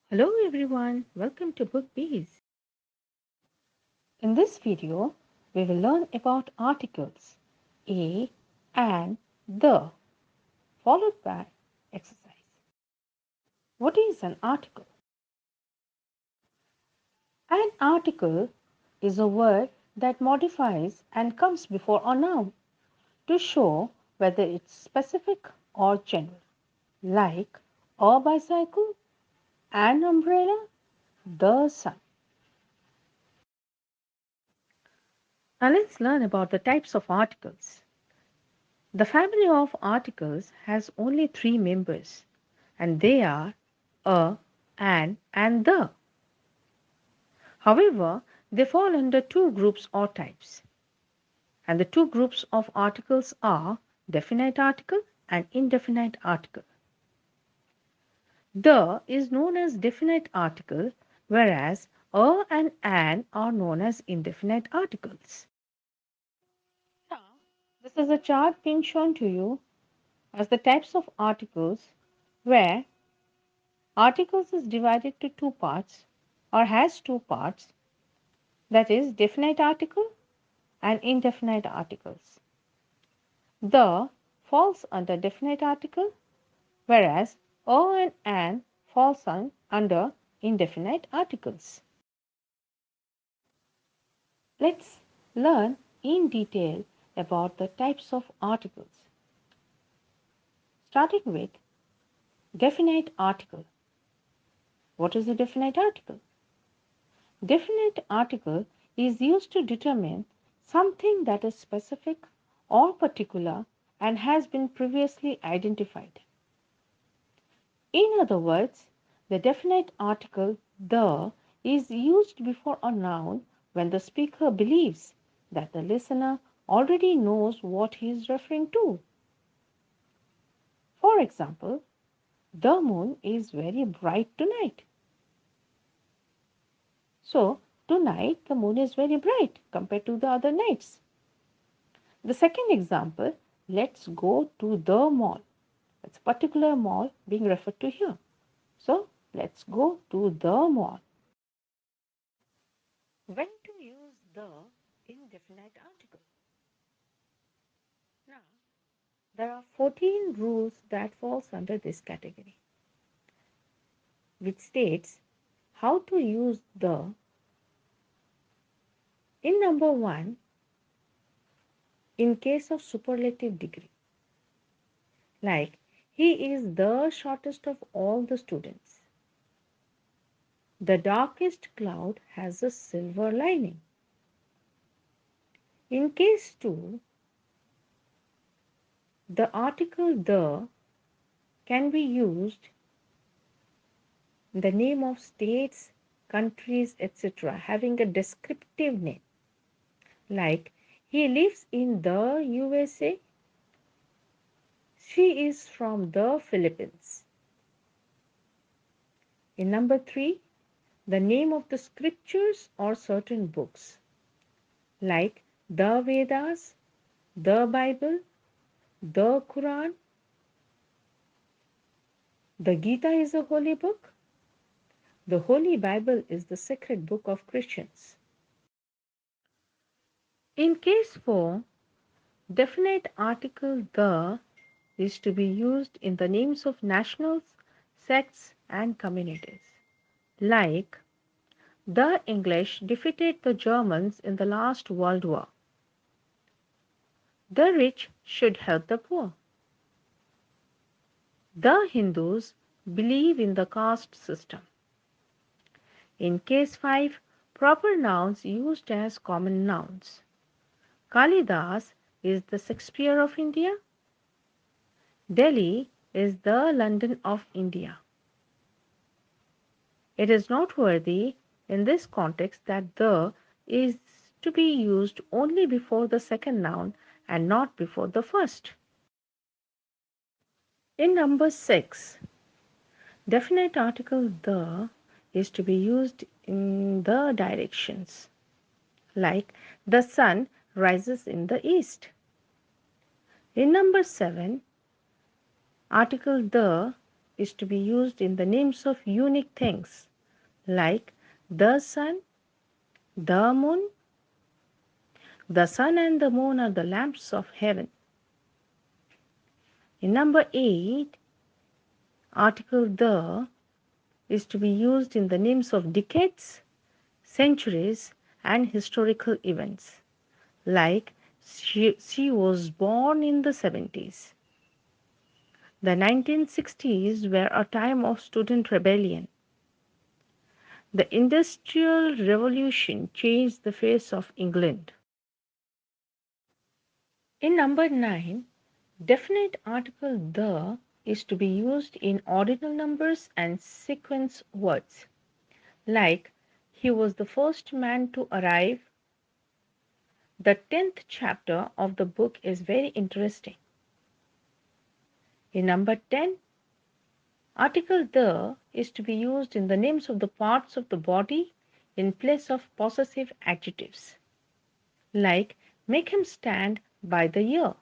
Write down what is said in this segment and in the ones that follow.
Hello everyone, welcome to Book Bees. In this video, we will learn about articles a and the, followed by exercise. What is an article? An article is a word that modifies and comes before a noun to show whether it's specific or general, like a bicycle, an umbrella, the sun. Now let's learn about the types of articles. The family of articles has only three members, and they are a, an, and the. However, they fall under two groups or types, and the two groups of articles are definite article and indefinite article. The is known as definite article, whereas a and an are known as indefinite articles. Now, this is a chart being shown to you as the types of articles where articles is divided to two parts or has two parts, that is definite article and indefinite articles. The falls under definite article, whereas a and an falls under indefinite articles. Let's learn in detail about the types of articles. Starting with definite article. What is a definite article? Definite article is used to determine something that is specific or particular and has been previously identified. In other words, the definite article the is used before a noun when the speaker believes that the listener already knows what he is referring to. For example, the moon is very bright tonight. So, tonight the moon is very bright compared to the other nights. The second example, let's go to the mall. It's a particular mall being referred to here. So, let's go to the mall. When to use the indefinite article? Now, there are 14 rules that falls under this category, which states how to use the. In number 1, in case of superlative degree, like he is the shortest of all the students. The darkest cloud has a silver lining. In case 2, the article the can be used in the name of states, countries, etc., having a descriptive name, like he lives in the USA, she is from the Philippines. In number 3, the name of the scriptures or certain books, like the Vedas, the Bible, the Quran. The Gita is a holy book. The Holy Bible is the sacred book of Christians. In case 4, definite article the is to be used in the names of nationals, sects, and communities, like the English defeated the Germans in the last World War. The rich should help the poor. The Hindus believe in the caste system. In case 5, proper nouns used as common nouns. Kalidas is the Shakespeare of India. Delhi is the London of India. It is noteworthy in this context that the is to be used only before the second noun and not before the first. In number 6, definite article the is to be used in the directions, like the sun rises in the east. In number 7, article the is to be used in the names of unique things like the sun, the moon. The sun and the moon are the lamps of heaven. In number 8, article the is to be used in the names of decades, centuries, and historical events, like she was born in the 70s. The 1960s were a time of student rebellion. The Industrial Revolution changed the face of England. In number 9, definite article the is to be used in ordinal numbers and sequence words, like he was the first man to arrive. The 10th chapter of the book is very interesting. In number 10, article the is to be used in the names of the parts of the body in place of possessive adjectives, like make him stand by the ear.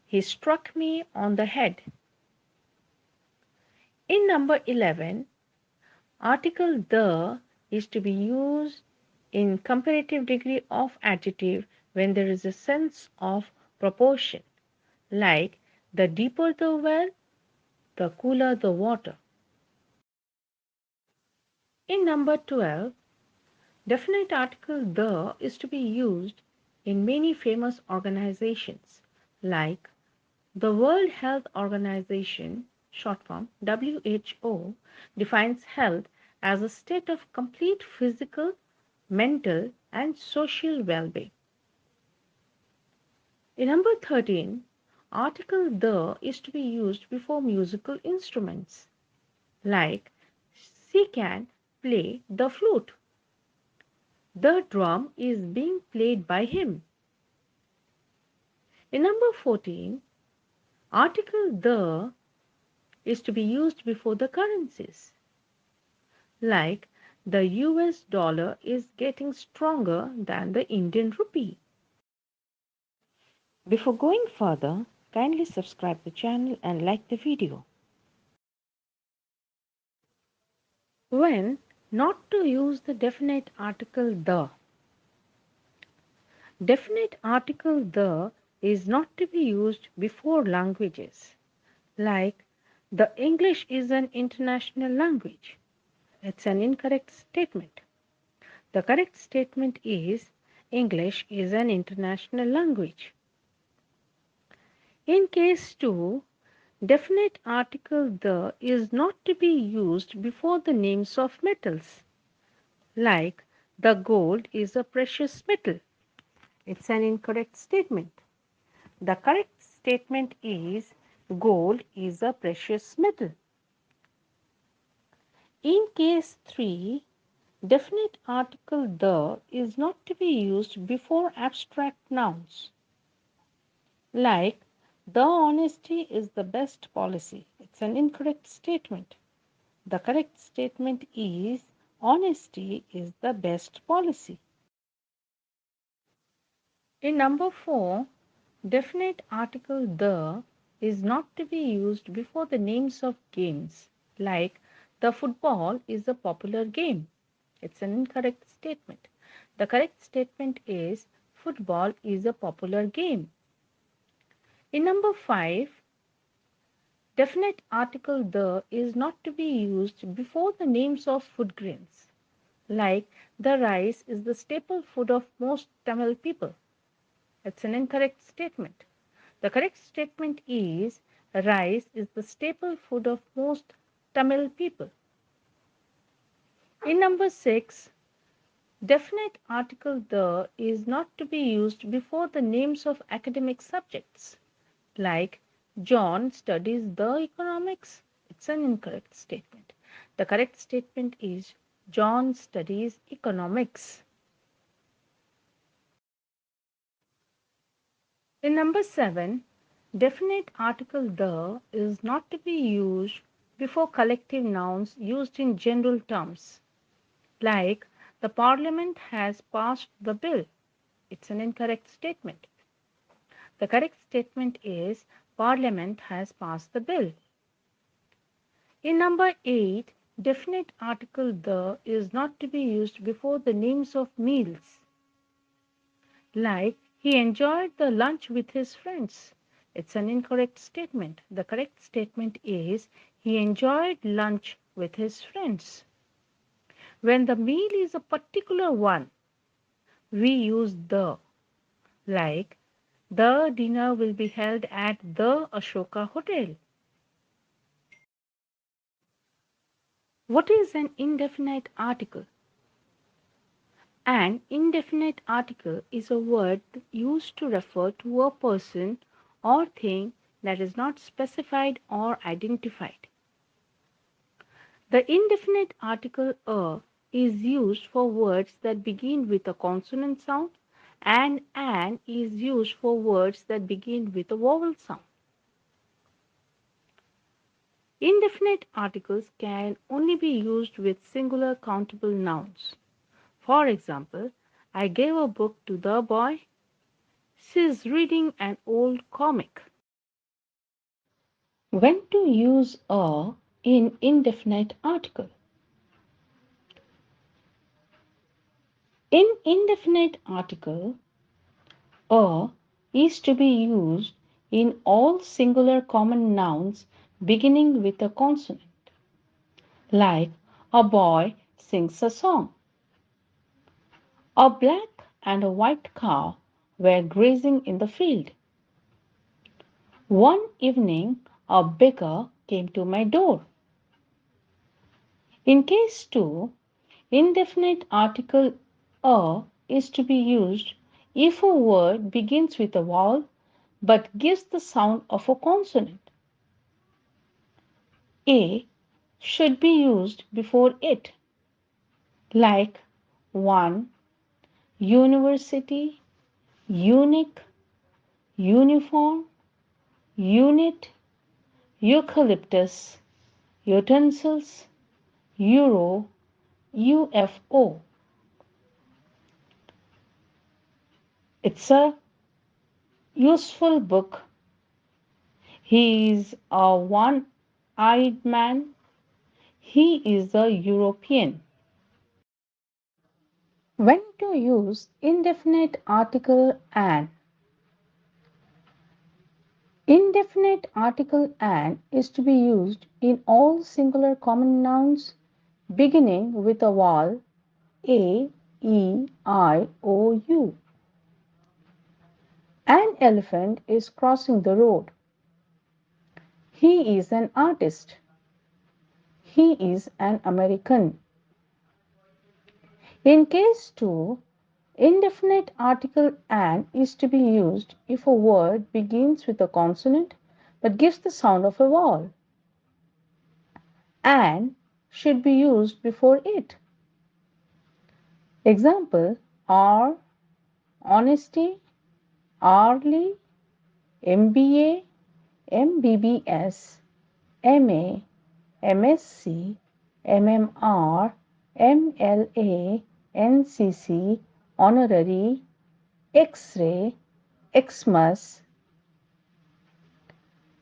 He struck me on the head. In number 11, article the is to be used in comparative degree of adjective when there is a sense of proportion, like the deeper the well, the cooler the water. In number 12, definite article the is to be used in many famous organizations like the World Health Organization, short form WHO, defines health as a state of complete physical, mental, and social well being. In number 13, article the is to be used before musical instruments like she can play the flute. The drum is being played by him. In number 14, article the is to be used before the currencies, like the US dollar is getting stronger than the Indian rupee. Before going further, kindly subscribe the channel and like the video. When not to use the definite article the. Definite article the is not to be used before languages, like the English is an international language. It's an incorrect statement. The correct statement is English is an international language. In case 2, definite article the is not to be used before the names of metals, like the gold is a precious metal. It's an incorrect statement. The correct statement is gold is a precious metal. In case 3, definite article the is not to be used before abstract nouns, like the honesty is the best policy. It's an incorrect statement. The correct statement is honesty is the best policy. In number 4, definite article the is not to be used before the names of games, like the football is a popular game. It's an incorrect statement. The correct statement is football is a popular game. In number 5, definite article the is not to be used before the names of food grains, like the rice is the staple food of most Tamil people. It's an incorrect statement. The correct statement is rice is the staple food of most Tamil people. In number 6, definite article the is not to be used before the names of academic subjects, like John studies the economics. It's an incorrect statement. The correct statement is John studies economics. In number 7, definite article the is not to be used before collective nouns used in general terms, like the parliament has passed the bill. It's an incorrect statement. The correct statement is parliament has passed the bill. In number 8, definite article the is not to be used before the names of meals. Like, he enjoyed the lunch with his friends. It's an incorrect statement. The correct statement is, he enjoyed lunch with his friends. When the meal is a particular one, we use the. Like, the dinner will be held at the Ashoka Hotel. What is an indefinite article? An indefinite article is a word used to refer to a person or thing that is not specified or identified. The indefinite article a is used for words that begin with a consonant sound, and an is used for words that begin with a vowel sound. Indefinite articles can only be used with singular countable nouns. For example, I gave a book to the boy. She's reading an old comic. When to use a in indefinite article? In indefinite article, a is to be used in all singular common nouns beginning with a consonant. Like, a boy sings a song. A black and a white cow were grazing in the field. One evening, a beggar came to my door. In case 2, indefinite article a is to be used if a word begins with a vowel but gives the sound of a consonant. A should be used before it, like one, university, unique, uniform, unit, eucalyptus, utensils, euro, UFO. It's a useful book. He is a one eyed man. He is a European. When to use indefinite article an? Indefinite article an is to be used in all singular common nouns beginning with a vowel a, e, I, o, u. An elephant is crossing the road. He is an artist. He is an American. In case 2, indefinite article an is to be used if a word begins with a consonant but gives the sound of a vowel. An should be used before it. Example are honesty, hourly, MBA, MBBS, MA, MSc, MMR, MLA, NCC, honorary, X-ray, Xmas.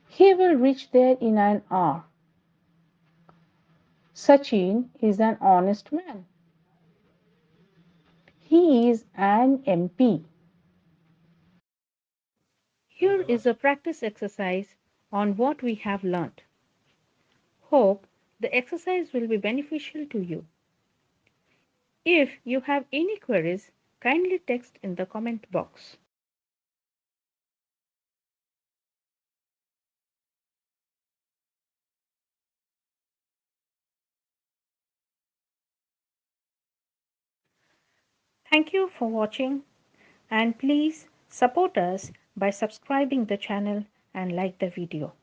He will reach there in an hour. Sachin is an honest man. He is an MP. Here is a practice exercise on what we have learned. Hope the exercise will be beneficial to you. If you have any queries, kindly text in the comment box. Thank you for watching, and please support us by subscribing the channel and like the video.